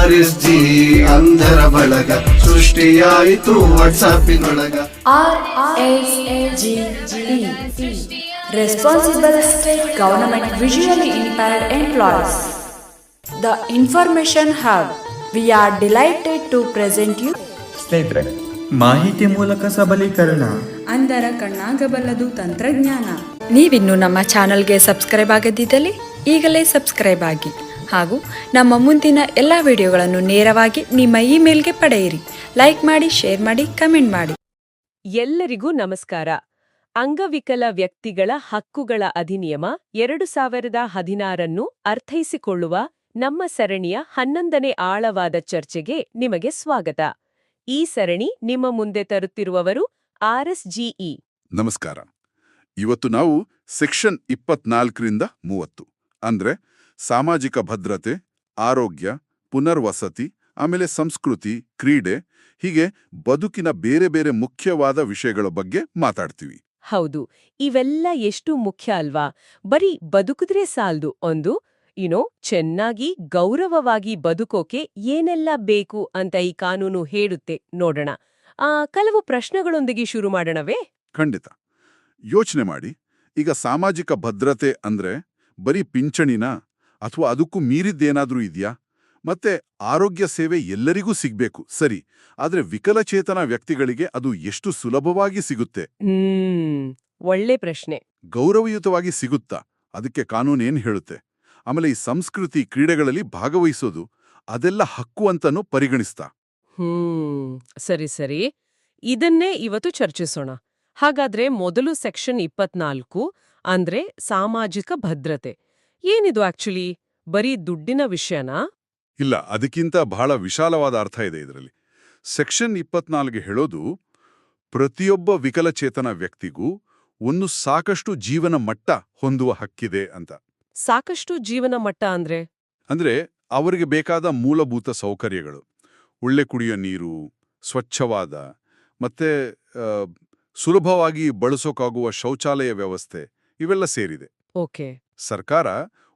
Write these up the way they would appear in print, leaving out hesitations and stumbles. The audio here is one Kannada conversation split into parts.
RSG ಅಂಧರ ಬಳಗ ಸೃಷ್ಟಿಯಾಯಿತು ವಾಟ್ಸಾಪಿನೊಳಗ. RSGE Responsible State Government Visually Impaired Employees. The Information Hub. We are delighted to present you ಸ್ನೇಹಿತರೆ, ಮಾಹಿತಿ ಮೂಲಕ ಸಬಲೀಕರಣ. ಅಂಧರ ಕಣ್ಣಾಗಬಲ್ಲದು ತಂತ್ರಜ್ಞಾನ. ನೀವಿನ್ನು ನಮ್ಮ ಚಾನಲ್ಗೆ ಸಬ್ಸ್ಕ್ರೈಬ್ ಆಗದಿದ್ದಲ್ಲಿ ಈಗಲೇ ಸಬ್ಸ್ಕ್ರೈಬ್ ಆಗಿ ಹಾಗೂ ನಮ್ಮ ಮುಂದಿನ ಎಲ್ಲ ವಿಡಿಯೋಗಳನ್ನು ನೇರವಾಗಿ ನಿಮ್ಮ ಇಮೇಲ್ಗೆ ಪಡೆಯಿರಿ. ಲೈಕ್ ಮಾಡಿ, ಶೇರ್ ಮಾಡಿ, ಕಮೆಂಟ್ ಮಾಡಿ. ಎಲ್ಲರಿಗೂ ನಮಸ್ಕಾರ. ಅಂಗವಿಕಲ ವ್ಯಕ್ತಿಗಳ ಹಕ್ಕುಗಳ ಅಧಿನಿಯಮ 2016 ಅರ್ಥೈಸಿಕೊಳ್ಳುವ ನಮ್ಮ ಸರಣಿಯ 11ನೇ ಆಳವಾದ ಚರ್ಚೆಗೆ ನಿಮಗೆ ಸ್ವಾಗತ. ಈ ಸರಣಿ ನಿಮ್ಮ ಮುಂದೆ ತರುತ್ತಿರುವವರು RSGE. ನಮಸ್ಕಾರ. ಇವತ್ತು ನಾವು ಸೆಕ್ಷನ್ 24ರಿಂದ 30 ಅಂದ್ರೆ ಸಾಮಾಜಿಕ ಭದ್ರತೆ, ಆರೋಗ್ಯ, ಪುನರ್ವಸತಿ, ಆಮೇಲೆ ಸಂಸ್ಕೃತಿ, ಕ್ರೀಡೆ, ಹೀಗೆ ಬದುಕಿನ ಬೇರೆ ಬೇರೆ ಮುಖ್ಯವಾದ ವಿಷಯಗಳ ಬಗ್ಗೆ ಮಾತಾಡ್ತೀವಿ. ಹೌದು, ಇವೆಲ್ಲ ಎಷ್ಟು ಮುಖ್ಯ ಅಲ್ವಾ? ಬರೀ ಬದುಕಿದ್ರೆ ಸಾಲ್ದು, ಚೆನ್ನಾಗಿ ಗೌರವವಾಗಿ ಬದುಕೋಕೆ ಏನೆಲ್ಲ ಬೇಕು ಅಂತ ಈ ಕಾನೂನು ಹೇಳುತ್ತೆ ನೋಡೋಣ. ಕೆಲವು ಪ್ರಶ್ನೆಗಳೊಂದಿಗೆ ಶುರು ಮಾಡೋಣವೇ? ಖಂಡಿತ. ಯೋಚನೆ ಮಾಡಿ, ಈಗ ಸಾಮಾಜಿಕ ಭದ್ರತೆ ಅಂದ್ರೆ ಬರೀ ಪಿಂಚಣಿನ ಅಥವಾ ಅದಕ್ಕೂ ಮೀರಿದ್ದೇನಾದ್ರೂ ಇದೆಯಾ? ಮತ್ತೆ ಆರೋಗ್ಯ ಸೇವೆ ಎಲ್ಲರಿಗೂ ಸಿಗ್ಬೇಕು, ಸರಿ, ಆದ್ರೆ ವಿಕಲಚೇತನ ವ್ಯಕ್ತಿಗಳಿಗೆ ಅದು ಎಷ್ಟು ಸುಲಭವಾಗಿ ಸಿಗುತ್ತೆ? ಒಳ್ಳೆ ಪ್ರಶ್ನೆ. ಗೌರವಯುತವಾಗಿ ಸಿಗುತ್ತಾ? ಅದಕ್ಕೆ ಕಾನೂನೇನ್ ಹೇಳುತ್ತೆ? ಆಮೇಲೆ ಈ ಸಂಸ್ಕೃತಿ, ಕ್ರೀಡೆಗಳಲ್ಲಿ ಭಾಗವಹಿಸೋದು, ಅದೆಲ್ಲ ಹಕ್ಕು ಅಂತನೂ ಪರಿಗಣಿಸ್ತಾ? ಸರಿ, ಇದನ್ನೇ ಇವತ್ತು ಚರ್ಚಿಸೋಣ. ಹಾಗಾದ್ರೆ ಮೊದಲು ಸೆಕ್ಷನ್ 24 ಅಂದ್ರೆ ಸಾಮಾಜಿಕ ಭದ್ರತೆ. ಏನಿದು ಆಕ್ಚುಲಿ? ಬರೀ ದುಡ್ಡಿನ ವಿಷಯನಾ? ಇಲ್ಲ, ಅದಕ್ಕಿಂತ ಬಹಳ ವಿಶಾಲವಾದ ಅರ್ಥ ಇದೆ ಇದರಲ್ಲಿ. ಸೆಕ್ಷನ್ 24 ಹೇಳೋದು ಪ್ರತಿಯೊಬ್ಬ ವಿಕಲಚೇತನ ವ್ಯಕ್ತಿಗೂ ಒಂದು ಸಾಕಷ್ಟು ಜೀವನ ಮಟ್ಟ ಹೊಂದುವ ಹಕ್ಕಿದೆ ಅಂತ. ಸಾಕಷ್ಟು ಜೀವನ ಮಟ್ಟ ಅಂದ್ರೆ ಅವರಿಗೆ ಬೇಕಾದ ಮೂಲಭೂತ ಸೌಕರ್ಯಗಳು, ಒಳ್ಳೆ ಕುಡಿಯೋ ನೀರು, ಸ್ವಚ್ಛವಾದ ಮತ್ತೆ ಸುಲಭವಾಗಿ ಬಳಸೋಕಾಗುವ ಶೌಚಾಲಯ ವ್ಯವಸ್ಥೆ, ಇವೆಲ್ಲ ಸೇರಿದೆ. ಓಕೆ. ಸರ್ಕಾರ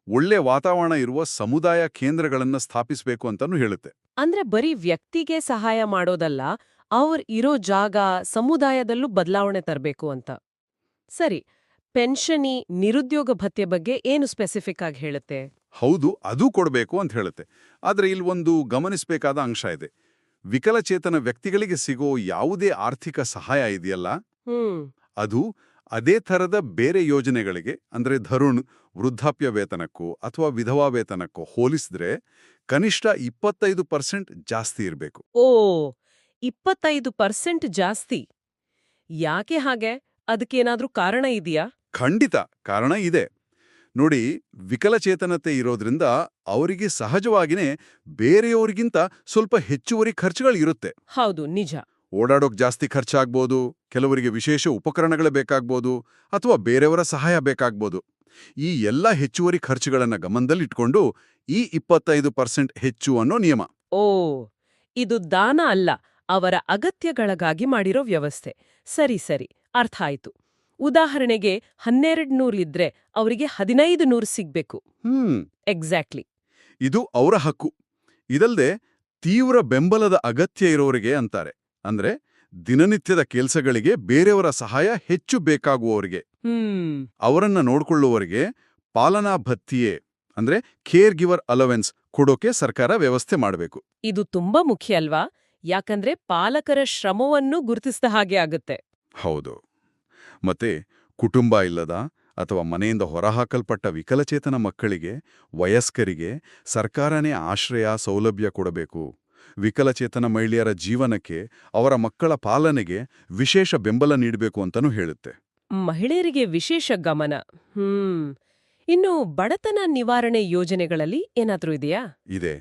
ಒಳ್ಳೆ ವಾತಾವರಣ ಇರುವ ಸಮುದಾಯ ಕೇಂದ್ರಗಳನ್ನ ಸ್ಥಾಪಿಸಬೇಕು ಅಂತಾನೂ ಹೇಳುತ್ತೆ. ಅಂದ್ರೆ ಬರೀ ವ್ಯಕ್ತಿಗೆ ಸಹಾಯ ಮಾಡೋದಲ್ಲ, ಅವ್ರ ಇರೋ ಜಾಗ, ಸಮುದಾಯದಲ್ಲೂ ಬದಲಾವಣೆ ತರಬೇಕು ಅಂತ. ಸರಿ, ಪೆನ್ಷನಿ, ನಿರುದ್ಯೋಗ ಭತ್ಯೆ ಬಗ್ಗೆ ಏನು ಸ್ಪೆಸಿಫಿಕ್ ಆಗಿ ಹೇಳುತ್ತೆ? ಹೌದು, ಅದು ಕೊಡಬೇಕು ಅಂತ ಹೇಳುತ್ತೆ. ಆದ್ರೆ ಇಲ್ಲಿ ಒಂದು ಗಮನಿಸಬೇಕಾದ ಅಂಶ ಇದೆ. ವಿಕಲಚೇತನ ವ್ಯಕ್ತಿಗಳಿಗೆ ಸಿಗೋ ಯಾವುದೇ ಆರ್ಥಿಕ ಸಹಾಯ ಇದೆಯಲ್ಲ, ಅದು ಅದೇ ಥರದ ಬೇರೆ ಯೋಜನೆಗಳಿಗೆ, ಅಂದ್ರೆ ಧರುಣ್, ವೃದ್ಧಾಪ್ಯ ವೇತನಕ್ಕೋ ಅಥವಾ ವಿಧವಾ ವೇತನಕ್ಕೋ ಹೋಲಿಸಿದ್ರೆ ಕನಿಷ್ಠ 25% ಜಾಸ್ತಿ ಇರಬೇಕು. 25% ಜಾಸ್ತಿ? ಯಾಕೆ ಹಾಗೆ? ಅದಕ್ಕೇನಾದ್ರೂ ಕಾರಣ ಇದೆಯಾ? ಖಂಡಿತ ಕಾರಣ ಇದೆ. ನೋಡಿ, ವಿಕಲಚೇತನತೆ ಇರೋದ್ರಿಂದ ಅವರಿಗೆ ಸಹಜವಾಗಿನೇ ಬೇರೆಯವರಿಗಿಂತ ಸ್ವಲ್ಪ ಹೆಚ್ಚುವರಿ ಖರ್ಚುಗಳಿರುತ್ತೆ. ಹೌದು, ನಿಜ. ಓಡಾಡೋಕ್ ಜಾಸ್ತಿ ಖರ್ಚಾಗ್ಬೋದು, ಕೆಲವರಿಗೆ ವಿಶೇಷ ಉಪಕರಣಗಳೇ ಬೇಕಾಗ್ಬೋದು, ಅಥವಾ ಬೇರೆಯವರ ಸಹಾಯ ಬೇಕಾಗ್ಬೋದು. ಈ ಎಲ್ಲ ಹೆಚ್ಚುವರಿ ಖರ್ಚುಗಳನ್ನ ಗಮನದಲ್ಲಿಟ್ಕೊಂಡು ಈ 25% ಹೆಚ್ಚು ಅನ್ನೋ ನಿಯಮ. ಇದು ದಾನ ಅಲ್ಲ, ಅವರ ಅಗತ್ಯಗಳಿಗಾಗಿ ಮಾಡಿರೋ ವ್ಯವಸ್ಥೆ. ಸರಿ, ಅರ್ಥ ಆಯ್ತು. ಉದಾಹರಣೆಗೆ 1200 ಇದ್ರೆ ಅವರಿಗೆ 1500 ಸಿಗ್ಬೇಕು. ಎಕ್ಸಾಕ್ಟ್ಲಿ. ಇದು ಅವರ ಹಕ್ಕು. ಇದಲ್ದೆ ತೀವ್ರ ಬೆಂಬಲದ ಅಗತ್ಯ ಇರೋರಿಗೆ ಅಂತಾರೆ. ಅಂದ್ರೆ ದಿನನಿತ್ಯದ ಕೆಲ್ಸಗಳಿಗೆ ಬೇರೆಯವರ ಸಹಾಯ ಹೆಚ್ಚು ಬೇಕಾಗುವವರಿಗೆ, ಅವರನ್ನ ನೋಡ್ಕೊಳ್ಳುವವರಿಗೆ ಪಾಲನಾ ಭತ್ಯೆ ಅಂದ್ರೆ ಕೇರ್ ಗಿವರ್ ಅಲವೆನ್ಸ್ ಕೊಡೋಕೆ ಸರ್ಕಾರ ವ್ಯವಸ್ಥೆ ಮಾಡಬೇಕು. ಇದು ತುಂಬಾ ಮುಖ್ಯ ಅಲ್ವಾ? ಯಾಕಂದ್ರೆ ಪಾಲಕರ ಶ್ರಮವನ್ನು ಗುರುತಿಸಿದ ಹಾಗೆ ಆಗುತ್ತೆ. ಹೌದು. ಮತ್ತೆ ಕುಟುಂಬ ಇಲ್ಲದ ಅಥವಾ ಮನೆಯಿಂದ ಹೊರಹಾಕಲ್ಪಟ್ಟ ವಿಕಲಚೇತನ ಮಕ್ಕಳಿಗೆ, ವಯಸ್ಕರಿಗೆ ಸರ್ಕಾರನೇ ಆಶ್ರಯ, ಸೌಲಭ್ಯ ಕೊಡಬೇಕು. ವಿಕಲಚೇತನ ಮಹಿಳೆಯರ ಜೀವನಕ್ಕೆ, ಅವರ ಮಕ್ಕಳ ಪಾಲನೆಗೆ ವಿಶೇಷ ಬೆಂಬಲ ನೀಡಬೇಕು ಅಂತನೂ ಹೇಳುತ್ತೆ. ಮಹಿಳೆಯರಿಗೆ ವಿಶೇಷ ಗಮನ. ಇನ್ನು ಬಡತನ ನಿವಾರಣೆ ಯೋಜನೆಗಳಲ್ಲಿ ಏನಾದ್ರೂ ಇದೆಯಾ? ಇದೆ.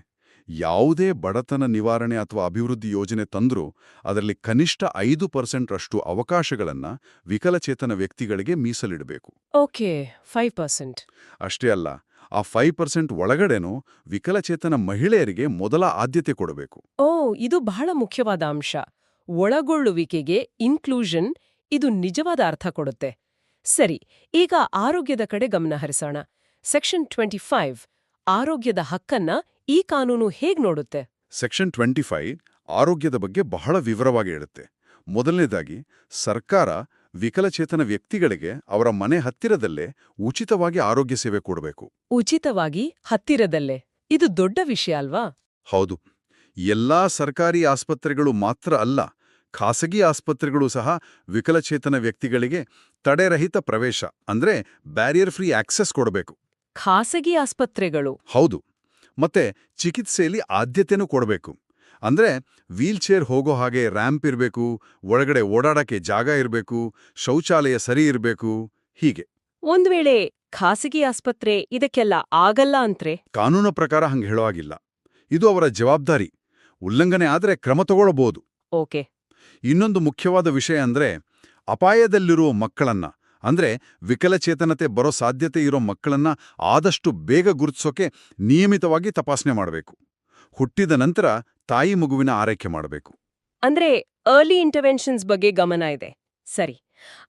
ಯಾವುದೇ ಬಡತನ ನಿವಾರಣೆ ಅಥವಾ ಅಭಿವೃದ್ಧಿ ಯೋಜನೆ ತಂದ್ರೂ ಅದರಲ್ಲಿ ಕನಿಷ್ಠ 5% ರಷ್ಟು ಅವಕಾಶಗಳನ್ನ ವಿಕಲಚೇತನ ವ್ಯಕ್ತಿಗಳಿಗೆ ಮೀಸಲಿಡಬೇಕು. ಓಕೆ, 5%. ಅಷ್ಟೇ ಅಲ್ಲ, ಆ 5% ಒಳಗಡೆನೂ ವಿಕಲಚೇತನ ಮಹಿಳೆಯರಿಗೆ ಮೊದಲ ಆದ್ಯತೆ ಕೊಡಬೇಕು. ಇದು ಬಹಳ ಮುಖ್ಯವಾದ ಅಂಶ. ಒಳಗೊಳ್ಳುವಿಕೆಗೆ, ಇನ್ಕ್ಲೂಷನ್, ಇದು ನಿಜವಾದ ಅರ್ಥ ಕೊಡುತ್ತೆ. ಸರಿ, ಈಗ ಆರೋಗ್ಯದ ಕಡೆ ಗಮನ ಹರಿಸೋಣ. ಸೆಕ್ಷನ್ 25 ಆರೋಗ್ಯದ ಹಕ್ಕನ್ನ ಈ ಕಾನೂನು ಹೇಗ್ ನೋಡುತ್ತೆ? ಸೆಕ್ಷನ್ 25 ಆರೋಗ್ಯದ ಬಗ್ಗೆ ಬಹಳ ವಿವರವಾಗಿ ಹೇಳುತ್ತೆ. ಮೊದಲನೇದಾಗಿ ಸರ್ಕಾರ ವಿಕಲಚೇತನ ವ್ಯಕ್ತಿಗಳಿಗೆ ಅವರ ಮನೆ ಹತ್ತಿರದಲ್ಲೇ ಉಚಿತವಾಗಿ ಆರೋಗ್ಯ ಸೇವೆ ಕೊಡಬೇಕು. ಉಚಿತವಾಗಿ ಹತ್ತಿರದಲ್ಲೇ ಇದು ದೊಡ್ಡ ವಿಷಯ ಅಲ್ವಾ? ಹೌದು, ಎಲ್ಲಾ ಸರ್ಕಾರಿ ಆಸ್ಪತ್ರೆಗಳು ಮಾತ್ರ ಅಲ್ಲ, ಖಾಸಗಿ ಆಸ್ಪತ್ರೆಗಳು ಸಹ ವಿಕಲಚೇತನ ವ್ಯಕ್ತಿಗಳಿಗೆ ತಡೆರಹಿತ ಪ್ರವೇಶ ಅಂದ್ರೆ ಬ್ಯಾರಿಯರ್ ಫ್ರೀ ಆಕ್ಸೆಸ್ ಕೊಡಬೇಕು. ಖಾಸಗಿ ಆಸ್ಪತ್ರೆಗಳು? ಹೌದು, ಮತ್ತೆ ಚಿಕಿತ್ಸೆಯಲ್ಲಿ ಆದ್ಯತೆನೂ ಕೊಡಬೇಕು. ಅಂದ್ರೆ ವೀಲ್ಚೇರ್ ಹೋಗೋ ಹಾಗೆ ರ್ಯಾಂಪ್ ಇರಬೇಕು, ಒಳಗಡೆ ಓಡಾಡಕ್ಕೆ ಜಾಗ ಇರಬೇಕು, ಶೌಚಾಲಯ ಸರಿ ಇರಬೇಕು, ಹೀಗೆ. ಒಂದ್ ವೇಳೆ ಖಾಸಗಿ ಆಸ್ಪತ್ರೆ ಇದಕ್ಕೆಲ್ಲ ಆಗಲ್ಲ ಅಂತ್ರೆ? ಕಾನೂನು ಪ್ರಕಾರ ಹಂಗೆ ಹೇಳೋ ಹಾಗಿಲ್ಲ. ಇದು ಅವರ ಜವಾಬ್ದಾರಿ. ಉಲ್ಲಂಘನೆ ಆದ್ರೆ ಕ್ರಮ ತಗೊಳ್ಳಬಹುದು. ಓಕೆ. ಇನ್ನೊಂದು ಮುಖ್ಯವಾದ ವಿಷಯ ಅಂದ್ರೆ ಅಪಾಯದಲ್ಲಿರುವ ಮಕ್ಕಳನ್ನ, ಅಂದ್ರೆ ವಿಕಲಚೇತನತೆ ಬರೋ ಸಾಧ್ಯತೆ ಇರೋ ಮಕ್ಕಳನ್ನ ಆದಷ್ಟು ಬೇಗ ಗುರುತಿಸೋಕೆ ನಿಯಮಿತವಾಗಿ ತಪಾಸಣೆ ಮಾಡಬೇಕು. ಹುಟ್ಟಿದ ನಂತರ ತಾಯಿ ಮಗುವಿನ ಆರೈಕೆ ಮಾಡಬೇಕು. ಅಂದ್ರೆ ಅರ್ಲಿ ಇಂಟರ್ವೆನ್ಷನ್ಸ್ ಬಗ್ಗೆ ಗಮನ ಇದೆ. ಸರಿ.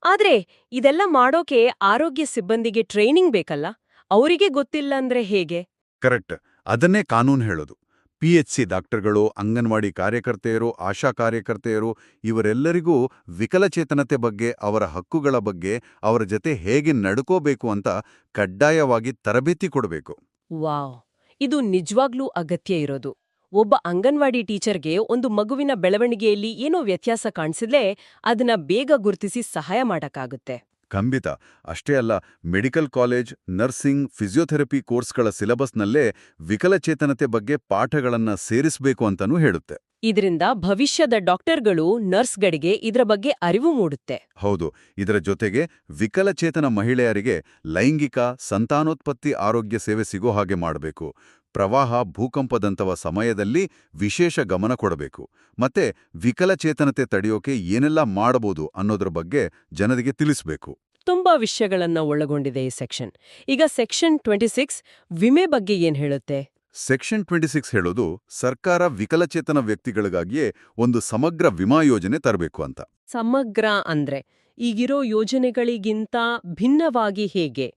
ಆದ್ರೆ ಇದೆಲ್ಲ ಮಾಡೋಕೆ ಆರೋಗ್ಯ ಸಿಬ್ಬಂದಿಗೆ ಟ್ರೈನಿಂಗ್ ಬೇಕಲ್ಲ? ಅವರಿಗೆ ಗೊತ್ತಿಲ್ಲ ಅಂದ್ರೆ ಹೇಗೆ? ಕರೆಕ್ಟ್, ಅದನ್ನೇ ಕಾನೂನು ಹೇಳೋದು. PHC ಡಾಕ್ಟರ್ಗಳು, ಅಂಗನವಾಡಿ ಕಾರ್ಯಕರ್ತೆಯರು, ಆಶಾ ಕಾರ್ಯಕರ್ತೆಯರು ಇವರೆಲ್ಲರಿಗೂ ವಿಕಲಚೇತನತೆ ಬಗ್ಗೆ, ಅವರ ಹಕ್ಕುಗಳ ಬಗ್ಗೆ, ಅವರ ಜೊತೆ ಹೇಗೆ ನಡ್ಕೋಬೇಕು ಅಂತ ಕಡ್ಡಾಯವಾಗಿ ತರಬೇತಿ ಕೊಡಬೇಕು. ವಾವ್, ಇದು ನಿಜವಾಗ್ಲೂ ಅಗತ್ಯ ಇರೋದು. ಒಬ್ಬ ಅಂಗನವಾಡಿ ಟೀಚರ್ಗೆ ಒಂದು ಮಗುವಿನ ಬೆಳವಣಿಗೆಯಲ್ಲಿ ಏನೋ ವ್ಯತ್ಯಾಸ ಕಾಣಿಸಿದ್ರೆ ಅದನ್ನ ಬೇಗ ಗುರುತಿಸಿ ಸಹಾಯ ಮಾಡಕ್ಕಾಗುತ್ತೆ. ಖಂಡಿತ. ಅಷ್ಟೇ ಅಲ್ಲ, ಮೆಡಿಕಲ್ ಕಾಲೇಜ್, ನರ್ಸಿಂಗ್, ಫಿಸಿಯೋಥೆರಪಿ ಕೋರ್ಸ್ಗಳ ಸಿಲೆಬಸ್ನಲ್ಲೇ ವಿಕಲಚೇತನತೆ ಬಗ್ಗೆ ಪಾಠಗಳನ್ನ ಸೇರಿಸಬೇಕು ಅಂತನೂ ಹೇಳುತ್ತೆ. ಇದರಿಂದ ಭವಿಷ್ಯದ ಡಾಕ್ಟರ್ಗಳು, ನರ್ಸ್ಗಳಿಗೆ ಇದರ ಬಗ್ಗೆ ಅರಿವು ಮೂಡುತ್ತೆ. ಹೌದು, ಇದರ ಜೊತೆಗೆ ವಿಕಲಚೇತನ ಮಹಿಳೆಯರಿಗೆ ಲೈಂಗಿಕ, ಸಂತಾನೋತ್ಪತ್ತಿ ಆರೋಗ್ಯ ಸೇವೆ ಸಿಗೋ ಹಾಗೆ ಮಾಡಬೇಕು. ಪ್ರವಾಹ, ಭೂಕಂಪದಂತವ ಸಮಯದಲ್ಲಿ ವಿಶೇಷ ಗಮನ ಕೊಡಬೇಕು. ಮತ್ತೆ ವಿಕಲಚೇತನತೆ ತಡೆಯೋಕೆ ಏನೆಲ್ಲ ಮಾಡಬಹುದು ಅನ್ನೋದ್ರ ಬಗ್ಗೆ ಜನರಿಗೆ ತಿಳಿಸಬೇಕು. ತುಂಬಾ ವಿಷಯಗಳನ್ನ ಒಳಗೊಂಡಿದೆ ಈ ಸೆಕ್ಷನ್. ಈಗ ಸೆಕ್ಷನ್ 26 ವಿಮೆ ಬಗ್ಗೆ ಏನ್ ಹೇಳುತ್ತೆ? ಸೆಕ್ಷನ್ 26 ಹೇಳೋದು ಸರ್ಕಾರ ವಿಕಲಚೇತನ ವ್ಯಕ್ತಿಗಳಿಗಾಗಿಯೇ ಒಂದು ಸಮಗ್ರ ವಿಮಾ ಯೋಜನೆ ತರಬೇಕು ಅಂತ. ಸಮಗ್ರ ಅಂದ್ರೆ ಈಗಿರೋ ಯೋಜನೆಗಳಿಗಿಂತ ಭಿನ್ನವಾಗಿ ಹೇಗೆ?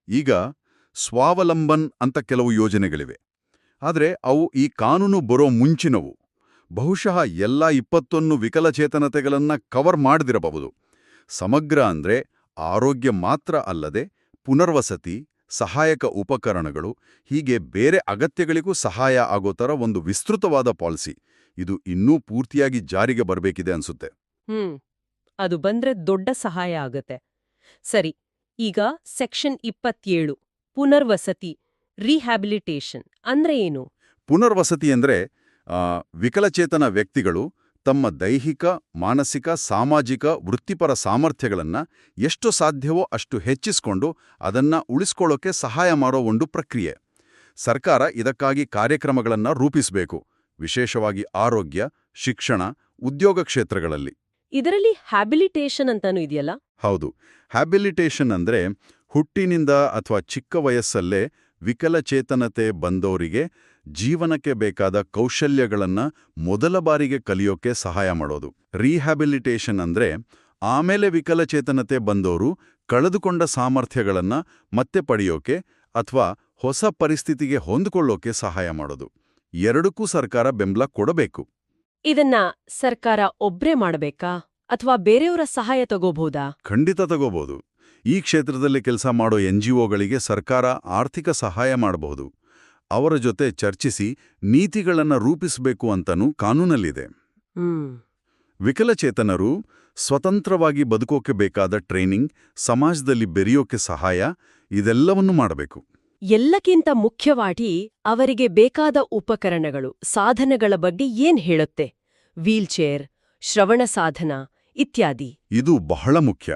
ಈಗ ಸ್ವಾವಲಂಬನ್ ಅಂತ ಕೆಲವು ಯೋಜನೆಗಳಿವೆ. ಆದರೆ ಅವು ಈ ಕಾನೂನು ಬರೋ ಮುಂಚಿನವು. ಬಹುಶಃ ಎಲ್ಲ 21 ವಿಕಲಚೇತನತೆಗಳನ್ನ ಕವರ್ ಮಾಡದಿರಬಹುದು. ಸಮಗ್ರ ಅಂದ್ರೆ ಆರೋಗ್ಯ ಮಾತ್ರ ಅಲ್ಲದೆ ಪುನರ್ವಸತಿ, ಸಹಾಯಕ ಉಪಕರಣಗಳು, ಹೀಗೆ ಬೇರೆ ಅಗತ್ಯಗಳಿಗೂ ಸಹಾಯ ಆಗೋ ಥರ ಒಂದು ವಿಸ್ತೃತವಾದ ಪಾಲಿಸಿ. ಇದು ಇನ್ನೂ ಪೂರ್ತಿಯಾಗಿ ಜಾರಿಗೆ ಬರಬೇಕಿದೆ ಅನ್ಸುತ್ತೆ. ಅದು ಬಂದ್ರೆ ದೊಡ್ಡ ಸಹಾಯ ಆಗತ್ತೆ. ಸರಿ, ಈಗ ಸೆಕ್ಷನ್ 27 ಪುನರ್ವಸತಿ, ರಿಹ್ಯಾಬಿಲಿಟೇಷನ್ ಅಂದ್ರೆ ಏನು? ಪುನರ್ವಸತಿ ಅಂದ್ರೆ ವಿಕಲಚೇತನ ವ್ಯಕ್ತಿಗಳು ತಮ್ಮ ದೈಹಿಕ, ಮಾನಸಿಕ, ಸಾಮಾಜಿಕ, ವೃತ್ತಿಪರ ಸಾಮರ್ಥ್ಯಗಳನ್ನ ಎಷ್ಟು ಸಾಧ್ಯವೋ ಅಷ್ಟು ಹೆಚ್ಚಿಸಿಕೊಂಡು ಅದನ್ನ ಉಳಿಸ್ಕೊಳ್ಳೋಕೆ ಸಹಾಯ ಮಾಡೋ ಒಂದು ಪ್ರಕ್ರಿಯೆ. ಸರ್ಕಾರ ಇದಕ್ಕಾಗಿ ಕಾರ್ಯಕ್ರಮಗಳನ್ನ ರೂಪಿಸಬೇಕು, ವಿಶೇಷವಾಗಿ ಆರೋಗ್ಯ, ಶಿಕ್ಷಣ, ಉದ್ಯೋಗ ಕ್ಷೇತ್ರಗಳಲ್ಲಿ. ಇದರಲ್ಲಿ ಹ್ಯಾಬಿಲಿಟೇಷನ್ ಅಂತಾನೂ ಇದೆಯಲ್ಲ? ಹೌದು, ಹ್ಯಾಬಿಲಿಟೇಷನ್ ಅಂದ್ರೆ ಹುಟ್ಟಿನಿಂದ ಅಥವಾ ಚಿಕ್ಕ ವಯಸ್ಸಲ್ಲೇ ವಿಕಲಚೇತನತೆ ಬಂದವರಿಗೆ ಜೀವನಕ್ಕೆ ಬೇಕಾದ ಕೌಶಲ್ಯಗಳನ್ನ ಮೊದಲ ಬಾರಿಗೆ ಕಲಿಯೋಕೆ ಸಹಾಯ ಮಾಡೋದು. ರಿಹ್ಯಾಬಿಲಿಟೇಷನ್ ಅಂದ್ರೆ ಆಮೇಲೆ ವಿಕಲಚೇತನತೆ ಬಂದವರು ಕಳೆದುಕೊಂಡ ಸಾಮರ್ಥ್ಯಗಳನ್ನ ಮತ್ತೆ ಪಡೆಯೋಕೆ ಅಥವಾ ಹೊಸ ಪರಿಸ್ಥಿತಿಗೆ ಹೊಂದಿಕೊಳ್ಳೋಕೆ ಸಹಾಯ ಮಾಡೋದು. ಎರಡಕ್ಕೂ ಸರ್ಕಾರ ಬೆಂಬಲ ಕೊಡಬೇಕು. ಇದನ್ನ ಸರ್ಕಾರ ಒಬ್ರೇ ಮಾಡಬೇಕಾ ಅಥವಾ ಬೇರೆಯವರ ಸಹಾಯ ತಗೋಬಹುದಾ? ಖಂಡಿತ ತಗೋಬಹುದು. ಈ ಕ್ಷೇತ್ರದಲ್ಲಿ ಕೆಲಸ ಮಾಡೋ NGOಗಳಿಗೆ ಸರ್ಕಾರ ಆರ್ಥಿಕ ಸಹಾಯ ಮಾಡಬಹುದು. ಅವರ ಜೊತೆ ಚರ್ಚಿಸಿ ನೀತಿಗಳನ್ನು ರೂಪಿಸಬೇಕು ಅಂತನೂ ಕಾನೂನಲ್ಲಿದೆ. ವಿಕಲಚೇತನರು ಸ್ವತಂತ್ರವಾಗಿ ಬದುಕೋಕೆ ಬೇಕಾದ ಟ್ರೈನಿಂಗ್, ಸಮಾಜದಲ್ಲಿ ಬೆರೆಯೋಕೆ ಸಹಾಯ, ಇದೆಲ್ಲವನ್ನೂ ಮಾಡಬೇಕು. ಎಲ್ಲಕ್ಕಿಂತ ಮುಖ್ಯವಾಗಿ ಅವರಿಗೆ ಬೇಕಾದ ಉಪಕರಣಗಳು, ಸಾಧನಗಳ ಬಗ್ಗೆ ಏನ್ ಹೇಳುತ್ತೆ? ವೀಲ್ಚೇರ್, ಶ್ರವಣ ಸಾಧನ ಇತ್ಯಾದಿ. ಇದು ಬಹಳ ಮುಖ್ಯ.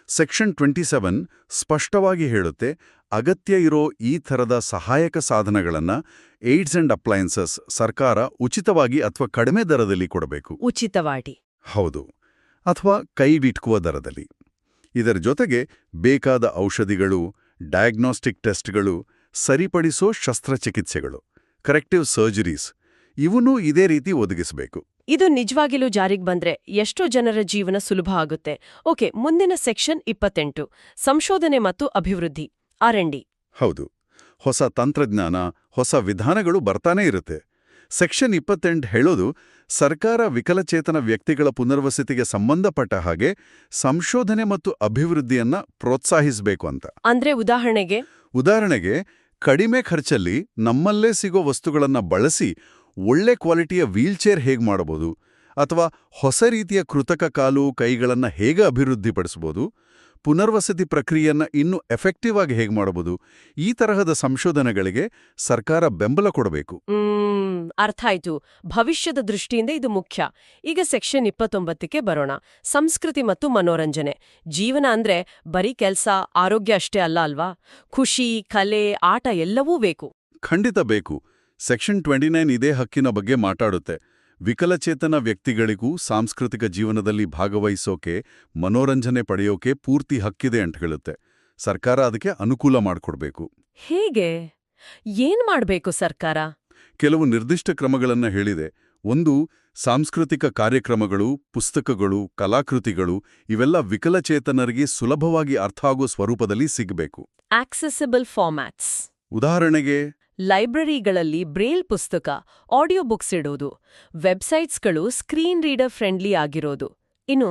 ಸೆಕ್ಷನ್ 27 ಸ್ಪಷ್ಟವಾಗಿ ಹೇಳುತ್ತೆ, ಅಗತ್ಯ ಇರೋ ಈ ಥರದ ಸಹಾಯಕ ಸಾಧನಗಳನ್ನ ಏಡ್ಸ್ ಅಂಡ್ ಅಪ್ಲಯನ್ಸಸ್ ಸರ್ಕಾರ ಉಚಿತವಾಗಿ ಅಥವಾ ಕಡಿಮೆ ದರದಲ್ಲಿ ಕೊಡಬೇಕು. ಉಚಿತವಾಗಿ? ಹೌದು, ಅಥವಾ ಕೈಬಿಟ್ಕುವ ದರದಲ್ಲಿ. ಇದರ ಜೊತೆಗೆ ಬೇಕಾದ ಔಷಧಿಗಳು, ಡಯಾಗ್ನೋಸ್ಟಿಕ್ ಟೆಸ್ಟ್ಗಳು, ಸರಿಪಡಿಸೋ ಶಸ್ತ್ರಚಿಕಿತ್ಸೆಗಳು, ಕರೆಕ್ಟಿವ್ ಸರ್ಜರೀಸ್ ಇವನ್ನೂ ಇದೇ ರೀತಿ ಒದಗಿಸಬೇಕು. ಇದು ನಿಜವಾಗಿಲೂ ಜಾರಿಗೆ ಬಂದ್ರೆ ಎಷ್ಟೋ ಜನರ ಜೀವನ ಸುಲಭ ಆಗುತ್ತೆ. ಓಕೆ, ಮುಂದಿನ ಸೆಕ್ಷನ್ 28 ಸಂಶೋಧನೆ ಮತ್ತು ಅಭಿವೃದ್ಧಿ, R&D. ಹೌದು, ಹೊಸ ತಂತ್ರಜ್ಞಾನ, ಹೊಸ ವಿಧಾನಗಳು ಬರ್ತಾನೇ ಇರುತ್ತೆ. ಸೆಕ್ಷನ್ 28 ಹೇಳೋದು ಸರ್ಕಾರ ವಿಕಲಚೇತನ ವ್ಯಕ್ತಿಗಳ ಪುನರ್ವಸತಿಗೆ ಸಂಬಂಧಪಟ್ಟ ಹಾಗೆ ಸಂಶೋಧನೆ ಮತ್ತು ಅಭಿವೃದ್ಧಿಯನ್ನ ಪ್ರೋತ್ಸಾಹಿಸಬೇಕು ಅಂತ. ಅಂದ್ರೆ ಉದಾಹರಣೆಗೆ ಕಡಿಮೆ ಖರ್ಚಲ್ಲಿ ನಮ್ಮಲ್ಲೇ ಸಿಗೋ ವಸ್ತುಗಳನ್ನ ಬಳಸಿ ಒಳ್ಳೆ ಕ್ವಾಲಿಟಿಯ ವೀಲ್ಚೇರ್ ಹೇಗೆ ಮಾಡಬಹುದು, ಅಥವಾ ಹೊಸ ರೀತಿಯ ಕೃತಕ ಕಾಲು ಕೈಗಳನ್ನ ಹೇಗೆ ಅಭಿವೃದ್ಧಿಪಡಿಸಬಹುದು, ಪುನರ್ವಸತಿ ಪ್ರಕ್ರಿಯೆಯನ್ನ ಇನ್ನೂ ಎಫೆಕ್ಟಿವ್ ಆಗಿ ಹೇಗೆ ಮಾಡಬಹುದು, ಈ ತರಹದ ಸಂಶೋಧನೆಗಳಿಗೆ ಸರ್ಕಾರ ಬೆಂಬಲ ಕೊಡಬೇಕು. ಅರ್ಥ ಆಯ್ತು. ಭವಿಷ್ಯದ ದೃಷ್ಟಿಯಿಂದ ಇದು ಮುಖ್ಯ. ಈಗ ಸೆಕ್ಷನ್ 29ಕ್ಕೆ ಬರೋಣ. ಸಂಸ್ಕೃತಿ ಮತ್ತು ಮನೋರಂಜನೆ. ಜೀವನ ಅಂದ್ರೆ ಬರೀ ಕೆಲ್ಸ, ಆರೋಗ್ಯ ಅಷ್ಟೇ ಅಲ್ಲ ಅಲ್ವಾ? ಖುಷಿ, ಕಲೆ, ಆಟ ಎಲ್ಲವೂ ಬೇಕು. ಖಂಡಿತ ಬೇಕು. ಸೆಕ್ಷನ್ 29 ಇದೇ ಹಕ್ಕಿನ ಬಗ್ಗೆ ಮಾತಾಡುತ್ತೆ. ವಿಕಲಚೇತನ ವ್ಯಕ್ತಿಗಳಿಗೂ ಸಾಂಸ್ಕೃತಿಕ ಜೀವನದಲ್ಲಿ ಭಾಗವಹಿಸೋಕೆ, ಮನೋರಂಜನೆ ಪಡೆಯೋಕೆ ಪೂರ್ತಿ ಹಕ್ಕಿದೆ ಅಂತ ಹೇಳುತ್ತೆ. ಸರ್ಕಾರ ಅದಕ್ಕೆ ಅನುಕೂಲ ಮಾಡಿಕೊಡ್ಬೇಕು. ಹೇಗೆ? ಏನ್ ಮಾಡ್ಬೇಕು ಸರ್ಕಾರ? ಕೆಲವು ನಿರ್ದಿಷ್ಟ ಕ್ರಮಗಳನ್ನ ಹೇಳಿದೆ. ಒಂದು, ಸಾಂಸ್ಕೃತಿಕ ಕಾರ್ಯಕ್ರಮಗಳು, ಪುಸ್ತಕಗಳು, ಕಲಾಕೃತಿಗಳು ಇವೆಲ್ಲ ವಿಕಲಚೇತನರಿಗೆ ಸುಲಭವಾಗಿ ಅರ್ಥ ಆಗೋ ಸ್ವರೂಪದಲ್ಲಿ ಸಿಗಬೇಕು. Accessible formats. ಉದಾಹರಣೆಗೆ ಲೈಬ್ರರಿಗಳಲ್ಲಿ ಬ್ರೇಲ್ ಪುಸ್ತಕ, ಆಡಿಯೋ ಬುಕ್ಸ್ ಇಡೋದು, ವೆಬ್ಸೈಟ್ಸ್ಗಳು ಸ್ಕ್ರೀನ್ ರೀಡರ್ ಫ್ರೆಂಡ್ಲಿ ಆಗಿರೋದು. ಇನ್ನು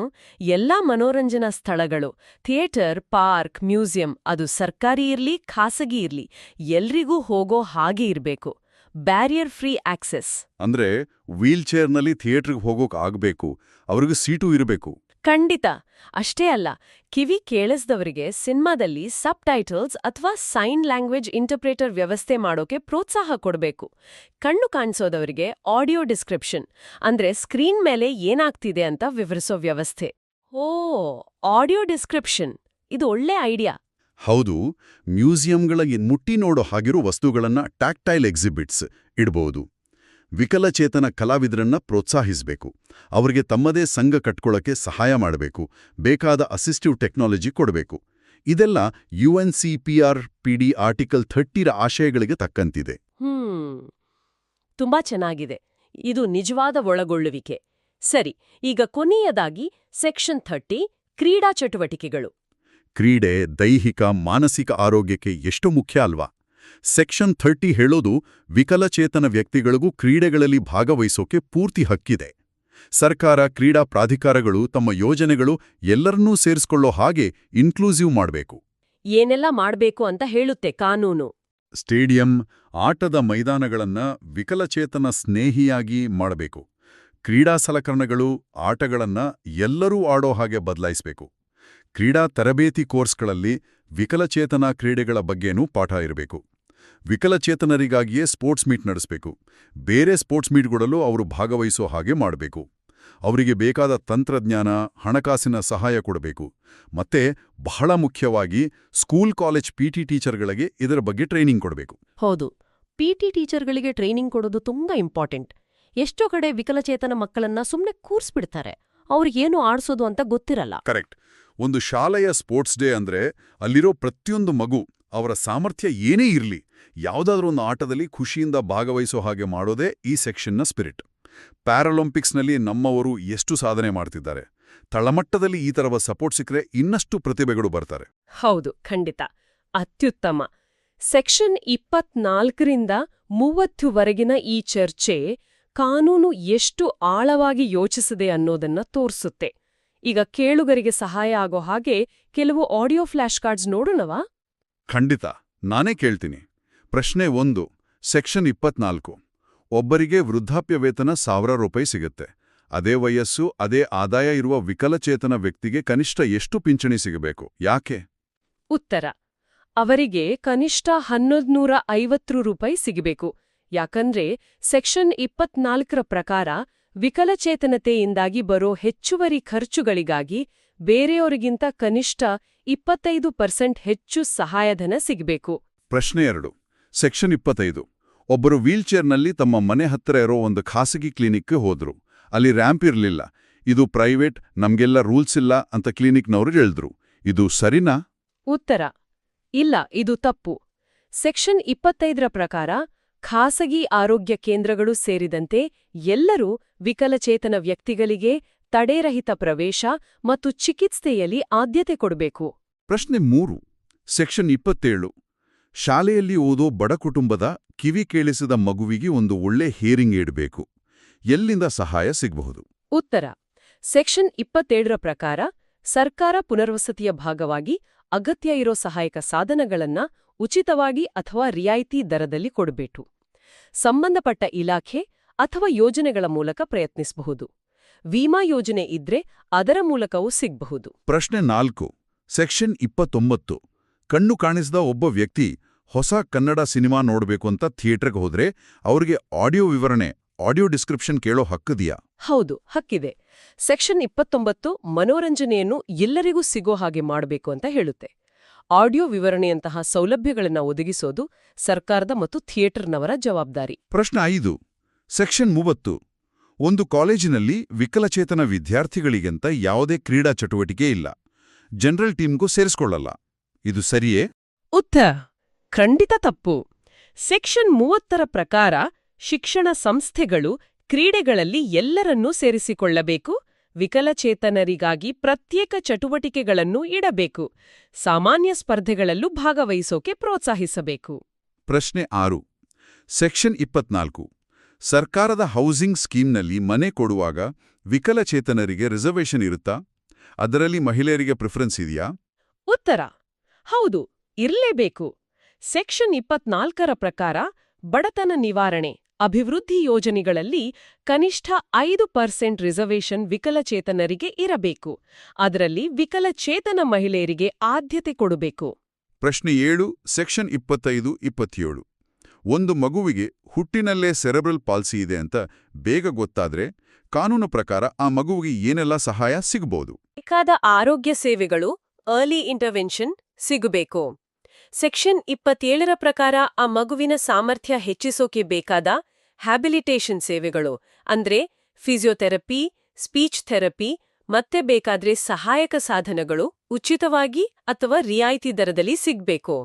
ಎಲ್ಲಾ ಮನೋರಂಜನಾ ಸ್ಥಳಗಳು, ಥಿಯೇಟರ್, ಪಾರ್ಕ್, ಮ್ಯೂಸಿಯಂ, ಅದು ಸರ್ಕಾರಿ ಇರ್ಲಿ ಖಾಸಗಿ ಇರ್ಲಿ, ಎಲ್ರಿಗೂ ಹೋಗೋ ಹಾಗೆ ಇರ್ಬೇಕು. Barrier free access. ಅಂದ್ರೆ ವೀಲ್ಚೇರ್ನಲ್ಲಿ ಥಿಯೇಟರ್ಗೆ ಹೋಗೋಕ್ ಆಗ್ಬೇಕು, ಅವ್ರಿಗೂ ಸೀಟು ಇರಬೇಕು. ಖಂಡಿತ. ಅಷ್ಟೇ ಅಲ್ಲ, ಕಿವಿ ಕೇಳಿಸ್ದವರಿಗೆ ಸಿನಿಮಾದಲ್ಲಿ ಸಬ್ ಟೈಟಲ್ಸ್ ಅಥವಾ ಸೈನ್ ಲ್ಯಾಂಗ್ವೇಜ್ ಇಂಟರ್ಪ್ರೇಟರ್ ವ್ಯವಸ್ಥೆ ಮಾಡೋಕೆ ಪ್ರೋತ್ಸಾಹ ಕೊಡಬೇಕು. ಕಣ್ಣು ಕಾಣಿಸೋದವರಿಗೆ ಆಡಿಯೋ ಡಿಸ್ಕ್ರಿಪ್ಷನ್, ಅಂದ್ರೆ ಸ್ಕ್ರೀನ್ ಮೇಲೆ ಏನಾಗ್ತಿದೆ ಅಂತ ವಿವರಿಸೋ ವ್ಯವಸ್ಥೆ. ಆಡಿಯೋ ಡಿಸ್ಕ್ರಿಪ್ಷನ್, ಇದು ಒಳ್ಳೆ ಐಡಿಯಾ. ಹೌದು. ಮ್ಯೂಸಿಯಂಗಳ ಮುಟ್ಟಿ ನೋಡೋ ಹಾಗಿರೋ ವಸ್ತುಗಳನ್ನ ಟ್ಯಾಕ್ಟೈಲ್ ಎಕ್ಸಿಬಿಟ್ಸ್ ಇಡ್ಬೋದು. ವಿಕಲಚೇತನ ಕಲಾವಿದರನ್ನ ಪ್ರೋತ್ಸಾಹಿಸಬೇಕು. ಅವರಿಗೆ ತಮ್ಮದೇ ಸಂಘ ಕಟ್ಕೊಳ್ಳೋಕೆ ಸಹಾಯ ಮಾಡಬೇಕು. ಬೇಕಾದ ಅಸಿಸ್ಟಿವ್ ಟೆಕ್ನಾಲಜಿ ಕೊಡಬೇಕು. ಇದೆಲ್ಲ UNCPRPD ಆರ್ಟಿಕಲ್ 30ರ ಆಶಯಗಳಿಗೆ ತಕ್ಕಂತಿದೆ. ತುಂಬಾ ಚೆನ್ನಾಗಿದೆ. ಇದು ನಿಜವಾದ ಒಳಗೊಳ್ಳುವಿಕೆ. ಸರಿ, ಈಗ ಕೊನೆಯದಾಗಿ ಸೆಕ್ಷನ್ 30 ಕ್ರೀಡಾ ಚಟುವಟಿಕೆಗಳು. ಕ್ರೀಡೆ ದೈಹಿಕ ಮಾನಸಿಕ ಆರೋಗ್ಯಕ್ಕೆ ಎಷ್ಟು ಮುಖ್ಯ ಅಲ್ವಾ? ಸೆಕ್ಷನ್ 30 ಹೇಳೋದು ವಿಕಲಚೇತನ ವ್ಯಕ್ತಿಗಳಿಗೂ ಕ್ರೀಡೆಗಳಲ್ಲಿ ಭಾಗವಹಿಸೋಕೆ ಪೂರ್ತಿ ಹಕ್ಕಿದೆ. ಸರ್ಕಾರ, ಕ್ರೀಡಾ ಪ್ರಾಧಿಕಾರಗಳು ತಮ್ಮ ಯೋಜನೆಗಳು ಎಲ್ಲರನ್ನೂ ಸೇರಿಸ್ಕೊಳ್ಳೋ ಹಾಗೆ ಇನ್ಕ್ಲೂಸಿವ್ ಮಾಡಬೇಕು. ಏನೆಲ್ಲ ಮಾಡ್ಬೇಕು ಅಂತ ಹೇಳುತ್ತೆ ಕಾನೂನು. ಸ್ಟೇಡಿಯಂ, ಆಟದ ಮೈದಾನಗಳನ್ನ ವಿಕಲಚೇತನ ಸ್ನೇಹಿಯಾಗಿ ಮಾಡಬೇಕು. ಕ್ರೀಡಾ ಸಲಕರಣೆಗಳು, ಆಟಗಳನ್ನ ಎಲ್ಲರೂ ಆಡೋ ಹಾಗೆ ಬದಲಾಯಿಸಬೇಕು. ಕ್ರೀಡಾ ತರಬೇತಿ ಕೋರ್ಸ್ಗಳಲ್ಲಿ ವಿಕಲಚೇತನ ಕ್ರೀಡೆಗಳ ಬಗ್ಗೆನೂ ಪಾಠ ಇರಬೇಕು. ವಿಕಲಚೇತನರಿಗಾಗಿಯೇ ಸ್ಪೋರ್ಟ್ಸ್ ಮೀಟ್ ನಡೆಸಬೇಕು. ಬೇರೆ ಸ್ಪೋರ್ಟ್ಸ್ ಮೀಟ್ಗಳಲ್ಲೂ ಅವರು ಭಾಗವಹಿಸೋ ಹಾಗೆ ಮಾಡಬೇಕು. ಅವರಿಗೆ ಬೇಕಾದ ತಂತ್ರಜ್ಞಾನ, ಹಣಕಾಸಿನ ಸಹಾಯ ಕೊಡಬೇಕು. ಮತ್ತೆ ಬಹಳ ಮುಖ್ಯವಾಗಿ ಸ್ಕೂಲ್ ಕಾಲೇಜ್ PT ಟೀಚರ್ಗಳಿಗೆ ಇದರ ಬಗ್ಗೆ ಟ್ರೈನಿಂಗ್ ಕೊಡಬೇಕು. ಹೌದು, PT ಟೀಚರ್ಗಳಿಗೆ ಟ್ರೈನಿಂಗ್ ಕೊಡೋದು ತುಂಬಾ ಇಂಪಾರ್ಟೆಂಟ್. ಎಷ್ಟೋ ಕಡೆ ವಿಕಲಚೇತನ ಮಕ್ಕಳನ್ನ ಸುಮ್ಮನೆ ಕೂರ್ಸ್ಬಿಡ್ತಾರೆ. ಅವ್ರಿಗೇನು ಆಡ್ಸೋದು ಅಂತ ಗೊತ್ತಿರಲ್ಲ. ಕರೆಕ್ಟ್. ಒಂದು ಶಾಲೆಯ ಸ್ಪೋರ್ಟ್ಸ್ ಡೇ ಅಂದ್ರೆ ಅಲ್ಲಿರೋ ಪ್ರತಿಯೊಂದು ಮಗು ಅವರ ಸಾಮರ್ಥ್ಯ ಏನೇ ಇರಲಿ ಯಾವುದಾದ್ರೂ ಒಂದು ಆಟದಲ್ಲಿ ಖುಷಿಯಿಂದ ಭಾಗವಹಿಸೋ ಹಾಗೆ ಮಾಡೋದೇ ಈ ಸೆಕ್ಷನ್ನ ಸ್ಪಿರಿಟ್. ಪ್ಯಾರಾಲಿಂಪಿಕ್ಸ್ನಲ್ಲಿ ನಮ್ಮವರು ಎಷ್ಟು ಸಾಧನೆ ಮಾಡ್ತಿದ್ದಾರೆ. ತಳಮಟ್ಟದಲ್ಲಿ ಈ ತರವ ಸಪೋರ್ಟ್ ಸಿಕ್ಕರೆ ಇನ್ನಷ್ಟು ಪ್ರತಿಭೆಗಳು ಬರ್ತಾರೆ. ಹೌದು, ಖಂಡಿತ. ಅತ್ಯುತ್ತಮ. ಸೆಕ್ಷನ್ 24ರಿಂದ 30ವರೆಗಿನ ಈ ಚರ್ಚೆ ಕಾನೂನು ಎಷ್ಟು ಆಳವಾಗಿ ಯೋಚಿಸಿದೆ ಅನ್ನೋದನ್ನ ತೋರಿಸುತ್ತೆ. ಈಗ ಕೇಳುಗರಿಗೆ ಸಹಾಯ ಆಗೋ ಹಾಗೆ ಕೆಲವು ಆಡಿಯೋ ಫ್ಲಾಶ್ ಕಾರ್ಡ್ಸ್ ನೋಡೋಣವಾ? ಖಂಡಿತ, ನಾನೇ ಕೇಳ್ತೀನಿ. ಪ್ರಶ್ನೆ 1, ಸೆಕ್ಷನ್ 24. ಒಬ್ಬರಿಗೆ ವೃದ್ಧಾಪ್ಯ ವೇತನ 1000 ರೂಪಾಯಿ ಸಿಗುತ್ತೆ. ಅದೇ ವಯಸ್ಸು, ಅದೇ ಆದಾಯ ಇರುವ ವಿಕಲಚೇತನ ವ್ಯಕ್ತಿಗೆ ಕನಿಷ್ಠ ಎಷ್ಟು ಪಿಂಚಣಿ ಸಿಗಬೇಕು? ಯಾಕೆ? ಉತ್ತರ: ಅವರಿಗೆ ಕನಿಷ್ಠ 1150 ರೂಪಾಯಿ ಸಿಗಬೇಕು. ಯಾಕಂದ್ರೆ ಸೆಕ್ಷನ್ 24ರ ಪ್ರಕಾರ ವಿಕಲಚೇತನತೆಯಿಂದಾಗಿ ಬರೋ ಹೆಚ್ಚುವರಿ ಖರ್ಚುಗಳಿಗಾಗಿ ಬೇರೆಯವರಿಗಿಂತ ಕನಿಷ್ಠ 25% ಹೆಚ್ಚು ಸಹಾಯಧನ ಸಿಗಬೇಕು. ಪ್ರಶ್ನೆ 2, ಸೆಕ್ಷನ್ 25. ಒಬ್ಬರು ವೀಲ್ಚೇರ್ನಲ್ಲಿ ತಮ್ಮ ಮನೆ ಹತ್ತಿರ ಇರೋ ಒಂದು ಖಾಸಗಿ ಕ್ಲಿನಿಕ್ಗೆ ಹೋದ್ರು. ಅಲ್ಲಿ ರ್ಯಾಂಪ್ ಇರಲಿಲ್ಲ. ಇದು ಪ್ರೈವೇಟ್, ನಮ್ಗೆಲ್ಲ ರೂಲ್ಸ್ ಇಲ್ಲ ಅಂತ ಕ್ಲಿನಿಕ್ನವರು ಹೇಳಿದ್ರು. ಇದು ಸರಿನಾ? ಉತ್ತರ: ಇಲ್ಲ, ಇದು ತಪ್ಪು. ಸೆಕ್ಷನ್ 25ರ ಪ್ರಕಾರ ಖಾಸಗಿ ಆರೋಗ್ಯ ಕೇಂದ್ರಗಳು ಸೇರಿದಂತೆ ಎಲ್ಲರೂ ವಿಕಲಚೇತನ ವ್ಯಕ್ತಿಗಳಿಗೆ ತಡೆರಹಿತ ಪ್ರವೇಶ ಮತ್ತು ಚಿಕಿತ್ಸೆಯಲ್ಲಿ ಆದ್ಯತೆ ಕೊಡಬೇಕು. ಪ್ರಶ್ನೆ 3, ಸೆಕ್ಷನ್ 27. ಶಾಲೆಯಲ್ಲಿ ಓದೋ ಬಡ ಕುಟುಂಬದ ಕಿವಿ ಕೇಳಿಸಿದ ಮಗುವಿಗೆ ಒಂದು ಒಳ್ಳೆ ಹಿಯರಿಂಗ್ ಏಡ್ ಬೇಕು. ಎಲ್ಲಿಂದ ಸಹಾಯ ಸಿಗಬಹುದು? ಉತ್ತರ ಸೆಕ್ಷನ್ 27ರ ಪ್ರಕಾರ ಸರ್ಕಾರ ಪುನರ್ವಸತಿಯ ಭಾಗವಾಗಿ ಅಗತ್ಯ ಇರೋ ಸಹಾಯಕ ಸಾಧನಗಳನ್ನ ಉಚಿತವಾಗಿ ಅಥವಾ ರಿಯಾಯಿತಿ ದರದಲ್ಲಿ ಕೊಡಬೇಕು. ಸಂಬಂಧಪಟ್ಟ ಇಲಾಖೆ ಅಥವಾ ಯೋಜನೆಗಳ ಮೂಲಕ ಪ್ರಯತ್ನಿಸಬಹುದು. ವಿಮಾ ಯೋಜನೆ ಇದ್ರೆ ಅದರ ಮೂಲಕವೂ ಸಿಗಬಹುದು. ಪ್ರಶ್ನೆ 4 ಸೆಕ್ಷನ್ 29 ಕಣ್ಣು ಕಾಣಿಸಿದ ಒಬ್ಬ ವ್ಯಕ್ತಿ ಹೊಸ ಕನ್ನಡ ಸಿನಿಮಾ ನೋಡ್ಬೇಕು ಅಂತ ಥಿಯೇಟರ್ಗೆ ಹೋದ್ರೆ ಅವ್ರಿಗೆ ಆಡಿಯೋ ವಿವರಣೆ, ಆಡಿಯೋ ಡಿಸ್ಕ್ರಿಪ್ಷನ್ ಕೇಳೋ ಹಕ್ಕಿದೆಯಾ? ಹೌದು, ಹಕ್ಕಿದೆ. ಸೆಕ್ಷನ್ 29 ಮನೋರಂಜನೆಯನ್ನು ಎಲ್ಲರಿಗೂ ಸಿಗೋ ಹಾಗೆ ಮಾಡಬೇಕು ಅಂತ ಹೇಳುತ್ತೆ. ಆಡಿಯೋ ವಿವರಣೆಯಂತಹ ಸೌಲಭ್ಯಗಳನ್ನು ಒದಗಿಸೋದು ಸರ್ಕಾರದ ಮತ್ತು ಥಿಯೇಟರ್ನವರ ಜವಾಬ್ದಾರಿ. ಪ್ರಶ್ನೆ 5 ಸೆಕ್ಷನ್ 30 ಒಂದು ಕಾಲೇಜಿನಲ್ಲಿ ವಿಕಲಚೇತನ ವಿದ್ಯಾರ್ಥಿಗಳಿಗೆಂತ ಯಾವುದೇ ಕ್ರೀಡಾ ಚಟುವಟಿಕೆ ಇಲ್ಲ, ಜನರಲ್ ಟೀಮ್ಗೂ ಸೇರಿಸ್ಕೊಳ್ಳಲ್ಲ. ಇದು ಸರಿಯೇ? ಉತ್ತರ ಖಂಡಿತ ತಪ್ಪು. ಸೆಕ್ಷನ್ 30ರ ಪ್ರಕಾರ ಶಿಕ್ಷಣ ಸಂಸ್ಥೆಗಳು ಕ್ರೀಡೆಗಳಲ್ಲಿ ಎಲ್ಲರನ್ನೂ ಸೇರಿಸಿಕೊಳ್ಳಬೇಕು, ವಿಕಲಚೇತನರಿಗಾಗಿ ಪ್ರತ್ಯೇಕ ಚಟುವಟಿಕೆಗಳನ್ನು ಇಡಬೇಕು, ಸಾಮಾನ್ಯ ಸ್ಪರ್ಧೆಗಳಲ್ಲೂ ಭಾಗವಹಿಸೋಕೆ ಪ್ರೋತ್ಸಾಹಿಸಬೇಕು. ಪ್ರಶ್ನೆ 6 ಸೆಕ್ಷನ್ 24 ಸರ್ಕಾರದ ಹೌಸಿಂಗ್ ಸ್ಕೀಮ್ನಲ್ಲಿ ಮನೆ ಕೊಡುವಾಗ ವಿಕಲಚೇತನರಿಗೆ ರಿಸರ್ವೇಷನ್ ಇರುತ್ತಾ? ಅದರಲ್ಲಿ ಮಹಿಳೆಯರಿಗೆ ಪ್ರಿಫರೆನ್ಸ್ ಇದೆಯಾ? ಉತ್ತರ ಹೌದು, ಇರಲೇಬೇಕು. ಸೆಕ್ಷನ್ 24ರ ಪ್ರಕಾರ ಬಡತನ ನಿವಾರಣೆ, ಅಭಿವೃದ್ಧಿ ಯೋಜನೆಗಳಲ್ಲಿ ಕನಿಷ್ಠ 5% ರಿಸರ್ವೇಷನ್ ವಿಕಲಚೇತನರಿಗೆ ಇರಬೇಕು. ಅದರಲ್ಲಿ ವಿಕಲಚೇತನ ಮಹಿಳೆಯರಿಗೆ ಆದ್ಯತೆ ಕೊಡಬೇಕು. ಪ್ರಶ್ನೆ 7 ಸೆಕ್ಷನ್ 25-27 ಒಂದು ಮಗುವಿಗೆ ಹುಟ್ಟಿನಲ್ಲೇ ಸೆರೆಬ್ರಲ್ ಪಾಲ್ಸಿ ಇದೆ ಅಂತ ಬೇಗ ಗೊತ್ತಾದ್ರೆ ಕಾನೂನು ಪ್ರಕಾರ ಆ ಮಗುವಿಗೆ ಏನೆಲ್ಲ ಸಹಾಯ ಸಿಗಬಹುದು? ಬೇಕಾದ ಆರೋಗ್ಯ ಸೇವೆಗಳು, ಅರ್ಲಿ ಇಂಟರ್ವೆನ್ಷನ್ ಸಿಗಬೇಕು. ಸೆಕ್ಷನ್ 27ರ ಪ್ರಕಾರ ಆ ಮಗುವಿನ ಸಾಮರ್ಥ್ಯ ಹೆಚ್ಚಿಸೋಕೆ ಬೇಕಾದ ಹ್ಯಾಬಿಲಿಟೇಷನ್ ಸೇವೆಗಳು, ಅಂದ್ರೆ ಫಿಸಿಯೋಥೆರಪಿ, ಸ್ಪೀಚ್ ಥೆರಪಿ, ಮತ್ತೆ ಬೇಕಾದ್ರೆ ಸಹಾಯಕ ಸಾಧನಗಳು ಉಚಿತವಾಗಿ ಅಥವಾ ರಿಯಾಯಿತಿ ದರದಲ್ಲಿ ಸಿಗ್ಬೇಕು.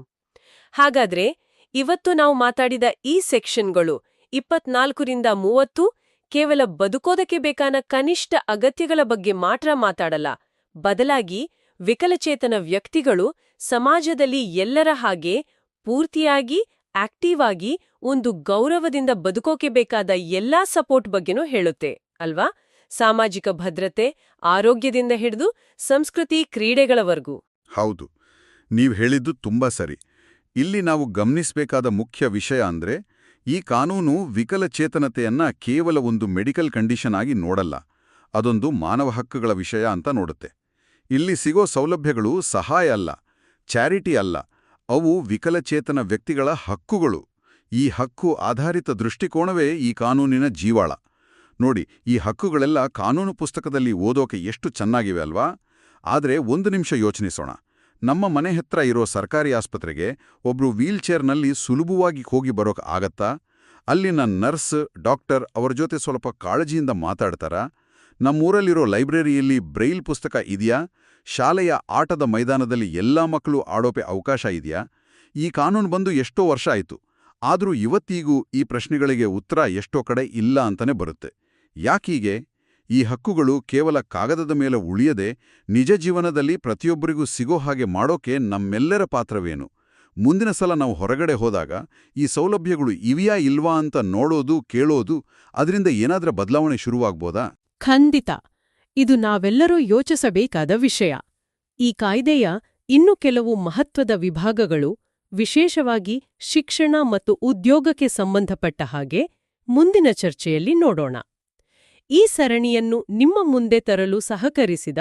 ಹಾಗಾದ್ರೆ ಇವತ್ತು ನಾವು ಮಾತಾಡಿದ ಈ ಸೆಕ್ಷನ್ಗಳು 24ರಿಂದ 30 ಕೇವಲ ಬದುಕೋದಕ್ಕೆ ಬೇಕಾದ ಕನಿಷ್ಠ ಅಗತ್ಯಗಳ ಬಗ್ಗೆ ಮಾತ್ರ ಮಾತಾಡಲ್ಲ, ಬದಲಾಗಿ ವಿಕಲಚೇತನ ವ್ಯಕ್ತಿಗಳು ಸಮಾಜದಲ್ಲಿ ಎಲ್ಲರ ಹಾಗೆ ಪೂರ್ತಿಯಾಗಿ ಆಕ್ಟಿವ್ ಆಗಿ ಒಂದು ಗೌರವದಿಂದ ಬದುಕೋಕೆ ಬೇಕಾದ ಎಲ್ಲಾ ಸಪೋರ್ಟ್ ಬಗ್ಗೆನೂ ಹೇಳುತ್ತೆ ಅಲ್ವಾ? ಸಾಮಾಜಿಕ ಭದ್ರತೆ, ಆರೋಗ್ಯದಿಂದ ಹಿಡಿದು ಸಂಸ್ಕೃತಿ, ಕ್ರೀಡೆಗಳವರೆಗೂ. ಹೌದು, ನೀವು ಹೇಳಿದ್ದು ತುಂಬಾ ಸರಿ. ಇಲ್ಲಿ ನಾವು ಗಮನಿಸಬೇಕಾದ ಮುಖ್ಯ ವಿಷಯ ಅಂದ್ರೆ ಈ ಕಾನೂನು ವಿಕಲಚೇತನತೆಯನ್ನ ಕೇವಲ ಒಂದು ಮೆಡಿಕಲ್ ಕಂಡೀಷನ್ ಆಗಿ ನೋಡಲ್ಲ, ಅದೊಂದು ಮಾನವ ಹಕ್ಕುಗಳ ವಿಷಯ ಅಂತ ನೋಡುತ್ತೆ. ಇಲ್ಲಿ ಸಿಗೋ ಸೌಲಭ್ಯಗಳು ಸಹಾಯ ಅಲ್ಲ, ಚಾರಿಟಿ ಅಲ್ಲ, ಅವು ವಿಕಲಚೇತನ ವ್ಯಕ್ತಿಗಳ ಹಕ್ಕುಗಳು. ಈ ಹಕ್ಕು ಆಧಾರಿತ ದೃಷ್ಟಿಕೋನವೇ ಈ ಕಾನೂನಿನ ಜೀವಾಳ. ನೋಡಿ, ಈ ಹಕ್ಕುಗಳೆಲ್ಲ ಕಾನೂನು ಪುಸ್ತಕದಲ್ಲಿ ಓದೋಕೆ ಎಷ್ಟು ಚೆನ್ನಾಗಿವೆ ಅಲ್ವಾ? ಆದರೆ ಒಂದು ನಿಮಿಷ ಯೋಚನಿಸೋಣ. ನಮ್ಮ ಮನೆ ಹತ್ರ ಇರೋ ಸರ್ಕಾರಿ ಆಸ್ಪತ್ರೆಗೆ ಒಬ್ರು ವೀಲ್ಚೇರ್ನಲ್ಲಿ ಸುಲಭವಾಗಿ ಹೋಗಿ ಬರೋಕೆ ಆಗತ್ತಾ? ಅಲ್ಲಿನ ನರ್ಸ್, ಡಾಕ್ಟರ್ ಅವರ ಜೊತೆ ಸ್ವಲ್ಪ ಕಾಳಜಿಯಿಂದ ಮಾತಾಡ್ತಾರಾ? ನಮ್ಮೂರಲ್ಲಿರೋ ಲೈಬ್ರರಿಯಲ್ಲಿ ಬ್ರೈಲ್ ಪುಸ್ತಕ ಇದೆಯಾ? ಶಾಲೆಯ ಆಟದ ಮೈದಾನದಲ್ಲಿ ಎಲ್ಲಾ ಮಕ್ಕಳು ಆಡೋಕೆ ಅವಕಾಶ ಇದೆಯಾ? ಈ ಕಾನೂನು ಬಂದು ಎಷ್ಟೋ ವರ್ಷ ಆಯಿತು, ಆದರೂ ಇವತ್ತಿಗೂ ಈ ಪ್ರಶ್ನೆಗಳಿಗೆ ಉತ್ತರ ಎಷ್ಟೋ ಕಡೆ ಇಲ್ಲ ಅಂತಾನೆ ಬರುತ್ತೆ. ಯಾಕೀಗೆ? ಈ ಹಕ್ಕುಗಳು ಕೇವಲ ಕಾಗದದ ಮೇಲೆ ಉಳಿಯದೆ ನಿಜ ಜೀವನದಲ್ಲಿ ಪ್ರತಿಯೊಬ್ಬರಿಗೂ ಸಿಗೋ ಹಾಗೆ ಮಾಡೋಕೆ ನಮ್ಮೆಲ್ಲರ ಪಾತ್ರವೇನು? ಮುಂದಿನ ಸಲ ನಾವು ಹೊರಗಡೆ ಹೋದಾಗ ಈ ಸೌಲಭ್ಯಗಳು ಇವೆಯಾ ಇಲ್ವಾ ಅಂತ ನೋಡೋದು, ಕೇಳೋದು, ಅದರಿಂದ ಏನಾದ್ರೂ ಬದಲಾವಣೆ ಶುರುವಾಗ್ಬೋದಾ? ಖಂಡಿತ. ಇದು ನಾವೆಲ್ಲರೂ ಯೋಚಿಸಬೇಕಾದ ವಿಷಯ. ಈ ಕಾಯ್ದೆಯ ಇನ್ನು ಕೆಲವು ಮಹತ್ವದ ವಿಭಾಗಗಳು, ವಿಶೇಷವಾಗಿ ಶಿಕ್ಷಣ ಮತ್ತು ಉದ್ಯೋಗಕ್ಕೆ ಸಂಬಂಧಪಟ್ಟ ಹಾಗೆ ಮುಂದಿನ ಚರ್ಚೆಯಲ್ಲಿ ನೋಡೋಣ. ಈ ಸರಣಿಯನ್ನು ನಿಮ್ಮ ಮುಂದೆ ತರಲು ಸಹಕರಿಸಿದ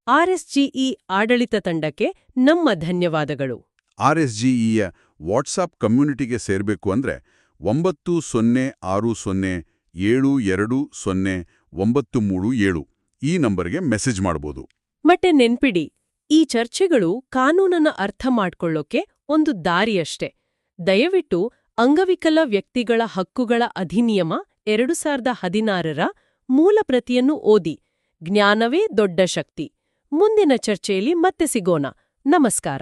ಆರ್ಎಸ್ಜಿಇ ಆಡಳಿತ ತಂಡಕ್ಕೆ ನಮ್ಮ ಧನ್ಯವಾದಗಳು. ಆರ್ಎಸ್ಜಿಇಯ ವಾಟ್ಸಾಪ್ ಕಮ್ಯುನಿಟಿಗೆ ಸೇರಬೇಕು ಅಂದ್ರೆ 9060720937 ಈ ನಂಬರ್ಗೆ ಮೆಸೇಜ್ ಮಾಡಬಹುದು. ಮತ್ತೆ ನೆನ್ಪಿಡಿ, ಈ ಚರ್ಚೆಗಳು ಕಾನೂನನ್ನ ಅರ್ಥ ಮಾಡ್ಕೊಳ್ಳೋಕೆ ಒಂದು ದಾರಿಯಷ್ಟೇ. ದಯವಿಟ್ಟು ಅಂಗವಿಕಲ ವ್ಯಕ್ತಿಗಳ ಹಕ್ಕುಗಳ ಅಧಿನಿಯಮ 2016ರ ಮೂಲ ಪ್ರತಿಯನ್ನು ಓದಿ. ಜ್ಞಾನವೇ ದೊಡ್ಡ ಶಕ್ತಿ. ಮುಂದಿನ ಚರ್ಚೆಯಲ್ಲಿ ಮತ್ತೆ ಸಿಗೋಣ. ನಮಸ್ಕಾರ.